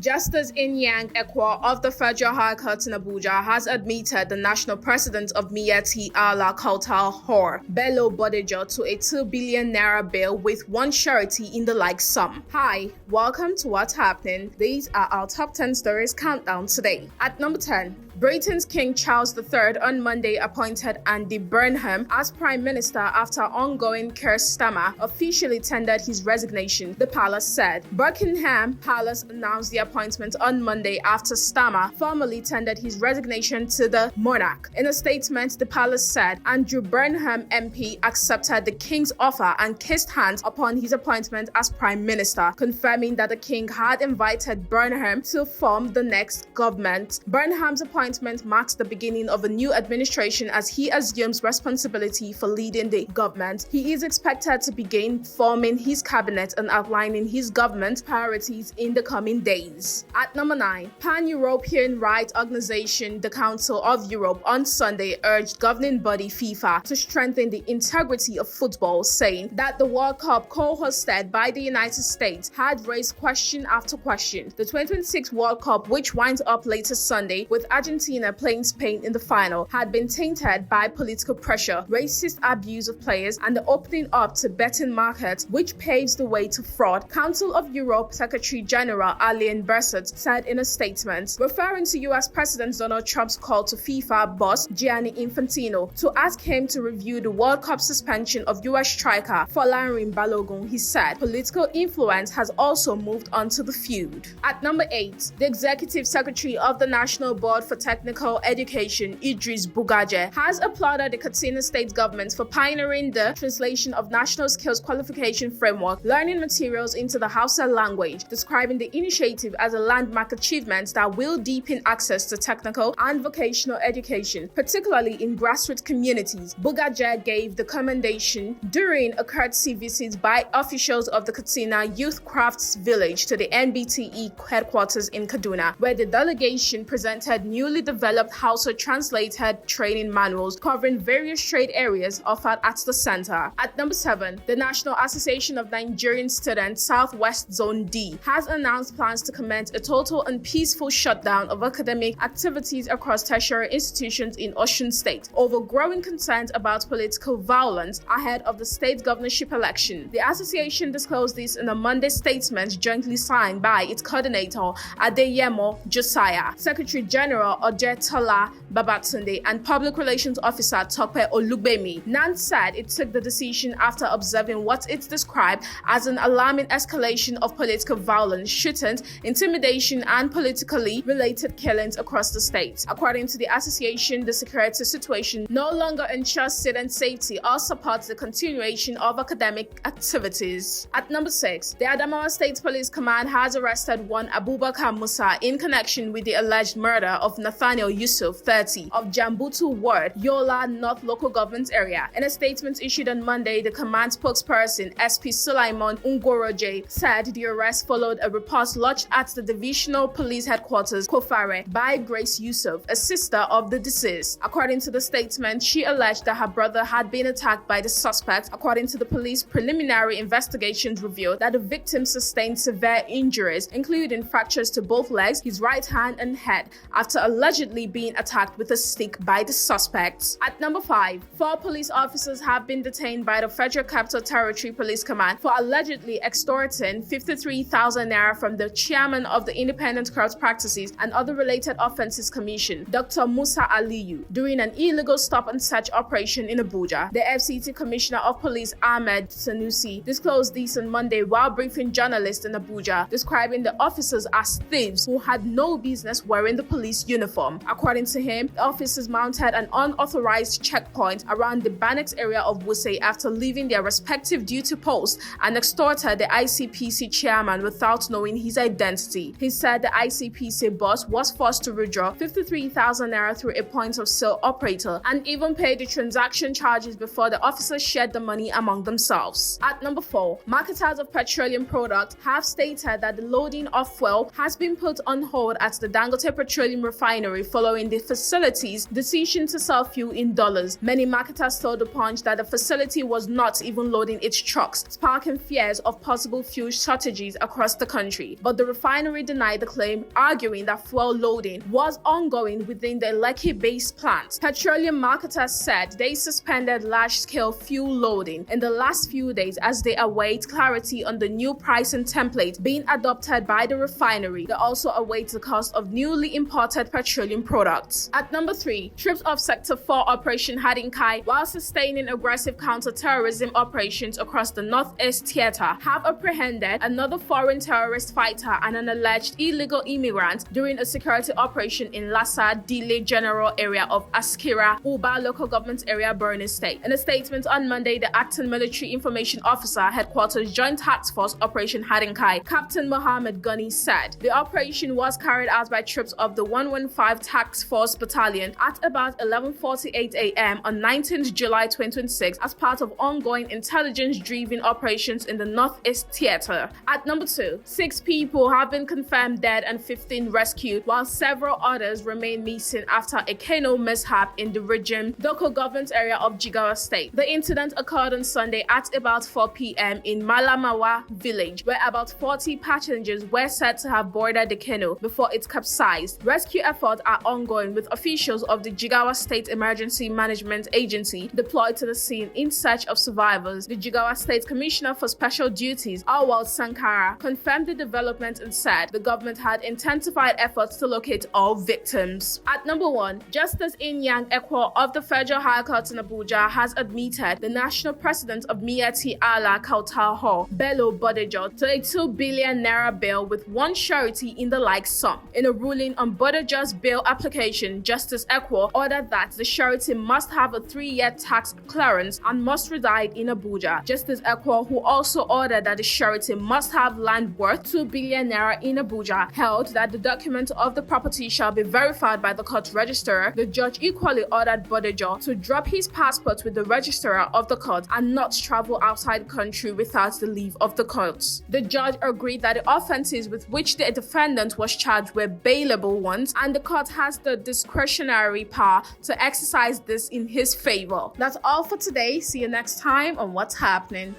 Justice Inyang Ekwa of the Federal High Court in Abuja has admitted the national president of Miyetti Ala Kautal Hor, Bello Bodejo, to a 2 billion naira bail with one surety in the like sum. Hi, welcome to What's Happening. These are our top 10 stories countdown today. At number 10, Britain's King Charles III on Monday appointed Andy Burnham as Prime Minister after ongoing Keir Starmer officially tendered his resignation, the palace said. Buckingham Palace announced the appointment on Monday after Starmer formally tendered his resignation to the monarch. In a statement, the palace said Andrew Burnham MP accepted the King's offer and kissed hands upon his appointment as Prime Minister, confirming that the King had invited Burnham to form the next government. Burnham's appointment marks the beginning of a new administration as he assumes responsibility for leading the government. He is expected to begin forming his cabinet and outlining his government priorities in the coming days. At number 9, Pan-European rights organization the Council of Europe on Sunday urged governing body FIFA to strengthen the integrity of football, saying that the World Cup co-hosted by the United States had raised question after question. The 2026 World Cup, which winds up later Sunday with Argentina playing Spain in the final, had been tainted by political pressure, racist abuse of players, and the opening up to betting markets, which paves the way to fraud. Council of Europe Secretary General Alain Berset said in a statement, referring to US President Donald Trump's call to FIFA boss Gianni Infantino to ask him to review the World Cup suspension of US striker Folarin Balogun, he said political influence has also moved on to the feud. At number 8, the Executive Secretary of the National Board for Technical Education, Idris Bugaje, has applauded the Katsina state government for pioneering the translation of National Skills Qualification Framework learning materials into the Hausa language, describing the initiative as a landmark achievement that will deepen access to technical and vocational education, particularly in grassroots communities. Bugaje gave the commendation during a courtesy visit by officials of the Katsina Youth Crafts Village to the NBTE headquarters in Kaduna, where the delegation presented newly developed Hausa-Translated training manuals covering various trade areas offered at the center. At number 7, the National Association of Nigerian Students Southwest Zone D has announced plans to commence a total and peaceful shutdown of academic activities across tertiary institutions in Osun State over growing concerns about political violence ahead of the state governorship election. The association disclosed this in a Monday statement jointly signed by its coordinator Adeyemo Josiah, Secretary General Odetola Babatunde, and Public Relations Officer Tope Olugbemi. NAN said it took the decision after observing what it described as an alarming escalation of political violence, shootings, intimidation, and politically related killings across the state. According to the association, the security situation no longer ensures student safety or supports the continuation of academic activities. At number 6, the Adamawa State Police Command has arrested one Abubakar Musa in connection with the alleged murder of Nathaniel Yusuf, 30, of Jambutu Ward, Yola North Local Government Area. In a statement issued on Monday, the command spokesperson, SP Sulaiman Ungoroje, said the arrest followed a report lodged at the Divisional Police Headquarters, Kofare, by Grace Yusuf, a sister of the deceased. According to the statement, she alleged that her brother had been attacked by the suspect. According to the police, preliminary investigations revealed that the victim sustained severe injuries, including fractures to both legs, his right hand, and head, after allegedly being attacked with a stick by the suspects. At number 5, 4 police officers have been detained by the Federal Capital Territory Police Command for allegedly extorting 53,000 naira from the chairman of the Independent Corrupt Practices and Other Related Offences Commission, Dr. Musa Aliyu, during an illegal stop and search operation in Abuja. The FCT Commissioner of Police Ahmed Sanusi disclosed this on Monday while briefing journalists in Abuja, describing the officers as thieves who had no business wearing the police uniform. According to him, the officers mounted an unauthorized checkpoint around the Banex area of Wuse after leaving their respective duty posts and extorted the ICPC chairman without knowing his identity. He said the ICPC boss was forced to withdraw 53,000 naira through a point of sale operator and even paid the transaction charges before the officers shared the money among themselves. At number 4, marketers of petroleum products have stated that the loading of fuel has been put on hold at the Dangote Petroleum Refinery following the facility facility's decision to sell fuel in dollars. Many marketers told The Punch that the facility was not even loading its trucks, sparking fears of possible fuel shortages across the country. But the refinery denied the claim, arguing that fuel loading was ongoing within the Lekki-based plant. Petroleum marketers said they suspended large-scale fuel loading in the last few days as they await clarity on the new pricing template being adopted by the refinery. They also await the cost of newly imported petroleum products. At number 3, troops of Sector 4 Operation Hadinkai, while sustaining aggressive counter-terrorism operations across the Northeast Theater, have apprehended another foreign terrorist fighter and an alleged illegal immigrant during a security operation in Lassa Dile General Area of Askira, Uba Local Government Area, Borno State. In a statement on Monday, the Acting Military Information Officer, Headquarters Joint Task Force Operation Hadinkai, Captain Mohammed Ghani, said the operation was carried out by troops of the 115 Task Force Battalion at about 11:48 a.m. on 19th July 2026 as part of ongoing intelligence-driven operations in the Northeast Theater. At number 2, 6 people have been confirmed dead and 15 rescued, while several others remain missing after a canoe mishap in the region local government area of Jigawa State. The incident occurred on Sunday at about 4 p.m. in Malamawa village, where about 40 passengers were said to have boarded the canoe before it capsized. Rescue efforts are ongoing, with officials of the Jigawa State Emergency Management Agency deployed to the scene in search of survivors. The Jigawa State Commissioner for Special Duties, Awal Sankara, confirmed the development and said the government had intensified efforts to locate all victims. At number 1, Justice Inyang Ekwo of the Federal High Court in Abuja has admitted the national president of Miyetti Allah Kautal, Bello Bodejo, to a 2 billion naira bail with one surety in the like sum. In a ruling on Bodejo's bail application, Justice Ekwo ordered that the surety must have a 3-year tax clearance and must reside in Abuja. Justice Ekwo, who also ordered that the surety must have land worth 2 billion naira in Abuja, held that the document of the property shall be verified by the court registrar. The judge equally ordered Bodejo to drop his passport with the registrar of the court and not travel outside the country without the leave of the courts. The judge agreed that the offenses with which the defendant was charged were bailable ones, and the court has the discretionary power to exercise this in his favor. That's all for today. See you next time on What's Happening.